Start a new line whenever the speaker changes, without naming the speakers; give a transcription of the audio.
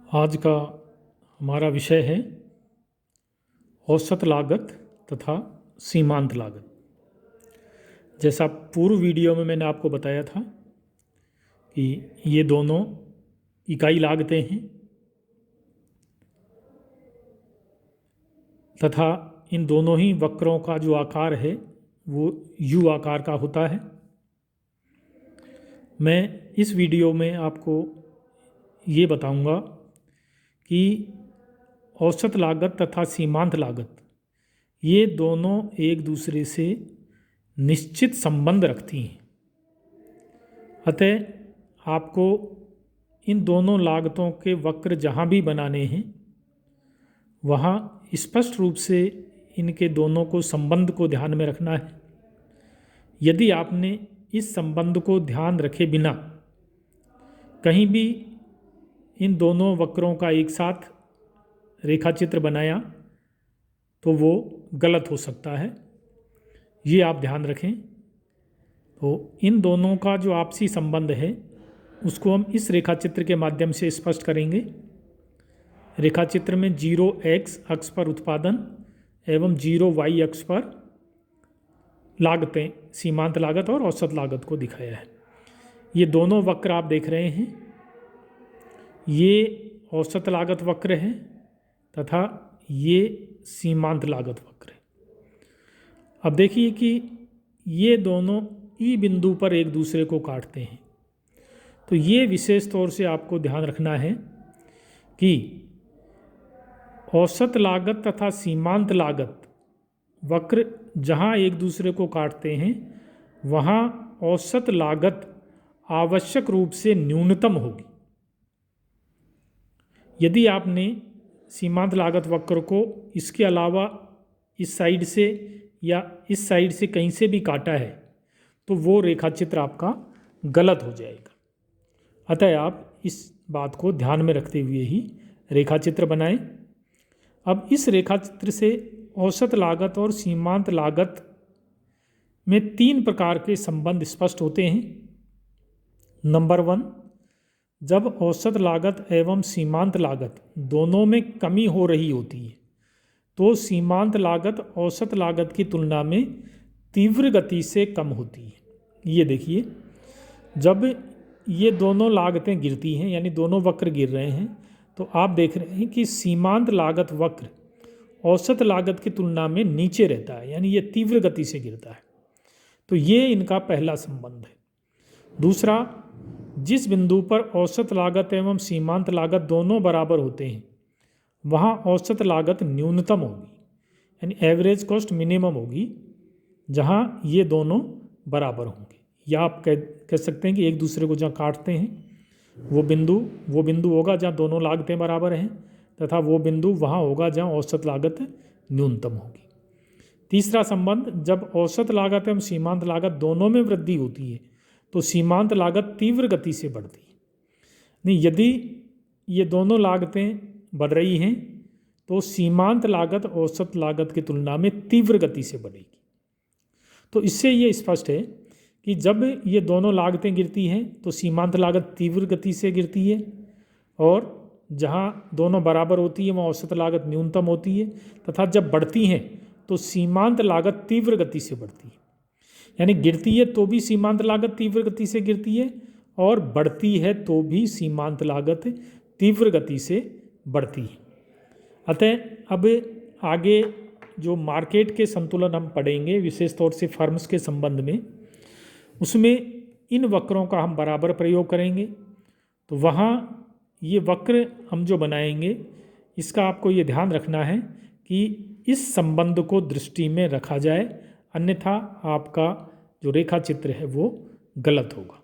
आज का हमारा विषय है औसत लागत तथा सीमांत लागत। जैसा पूर्व वीडियो में मैंने आपको बताया था कि ये दोनों इकाई लागतें हैं तथा इन दोनों ही वक्रों का जो आकार है वो यू आकार का होता है। मैं इस वीडियो में आपको ये बताऊंगा कि औसत लागत तथा सीमांत लागत ये दोनों एक दूसरे से निश्चित संबंध रखती हैं। अतः आपको इन दोनों लागतों के वक्र जहाँ भी बनाने हैं वहाँ स्पष्ट रूप से इनके दोनों को संबंध को ध्यान में रखना है। यदि आपने इस संबंध को ध्यान रखे बिना कहीं भी इन दोनों वक्रों का एक साथ रेखा चित्र बनाया तो वो गलत हो सकता है, ये आप ध्यान रखें। तो इन दोनों का जो आपसी संबंध है उसको हम इस रेखा चित्र के माध्यम से स्पष्ट करेंगे। रेखा चित्र में 0x अक्ष पर उत्पादन एवं 0y अक्ष पर लागतें, सीमांत लागत और औसत लागत को दिखाया है। ये दोनों वक्र आप देख रहे हैं, ये औसत लागत वक्र है तथा ये सीमांत लागत वक्र है। अब देखिए कि ये दोनों ई बिंदु पर एक दूसरे को काटते हैं, तो ये विशेष तौर से आपको ध्यान रखना है कि औसत लागत तथा सीमांत लागत वक्र जहाँ एक दूसरे को काटते हैं वहाँ औसत लागत आवश्यक रूप से न्यूनतम होगी। यदि आपने सीमांत लागत वक्र को इसके अलावा इस साइड से या इस साइड से कहीं से भी काटा है तो वो रेखा चित्र आपका गलत हो जाएगा। अतः आप इस बात को ध्यान में रखते हुए ही रेखा चित्र बनाएं। अब इस रेखा चित्र से औसत लागत और सीमांत लागत में 3 प्रकार के संबंध स्पष्ट होते हैं। नंबर 1, जब औसत लागत एवं सीमांत लागत दोनों में कमी हो रही होती है तो सीमांत लागत औसत लागत की तुलना में तीव्र गति से कम होती है। ये देखिए, जब ये दोनों लागतें गिरती हैं यानी दोनों वक्र गिर रहे हैं तो आप देख रहे हैं कि सीमांत लागत वक्र औसत लागत की तुलना में नीचे रहता है, यानी ये तीव्र गति से गिरता है। तो ये इनका पहला संबंध है। दूसरा, जिस बिंदु पर औसत लागत एवं सीमांत लागत दोनों बराबर होते हैं वहाँ औसत लागत न्यूनतम होगी, यानी एवरेज कॉस्ट मिनिमम होगी जहाँ ये दोनों बराबर होंगे। या आप कह सकते हैं कि एक दूसरे को जहाँ काटते हैं वो बिंदु होगा जहाँ दोनों लागतें बराबर हैं तथा वो बिंदु वहाँ होगा जहाँ औसत लागत न्यूनतम होगी। तीसरा संबंध, जब औसत लागत एवं सीमांत लागत दोनों में वृद्धि होती है तो सीमांत लागत तीव्र गति से बढ़ती है। नहीं, यदि ये दोनों लागतें बढ़ रही हैं तो सीमांत लागत औसत लागत की तुलना में तीव्र गति से बढ़ेगी। तो इससे ये स्पष्ट है कि जब ये दोनों लागतें गिरती हैं तो सीमांत लागत तीव्र गति से गिरती है और जहाँ दोनों बराबर होती है वहाँ औसत लागत न्यूनतम होती है, तथा जब बढ़ती हैं तो सीमांत लागत तीव्र गति से बढ़ती है। यानी गिरती है तो भी सीमांत लागत तीव्र गति से गिरती है और बढ़ती है तो भी सीमांत लागत तीव्र गति से बढ़ती है। अतः अब आगे जो मार्केट के संतुलन हम पढ़ेंगे, विशेष तौर से फर्म्स के संबंध में, उसमें इन वक्रों का हम बराबर प्रयोग करेंगे। तो वहाँ ये वक्र हम जो बनाएंगे इसका आपको ये ध्यान रखना है कि इस संबंध को दृष्टि में रखा जाए, अन्यथा आपका जो रेखा चित्र है वो गलत होगा।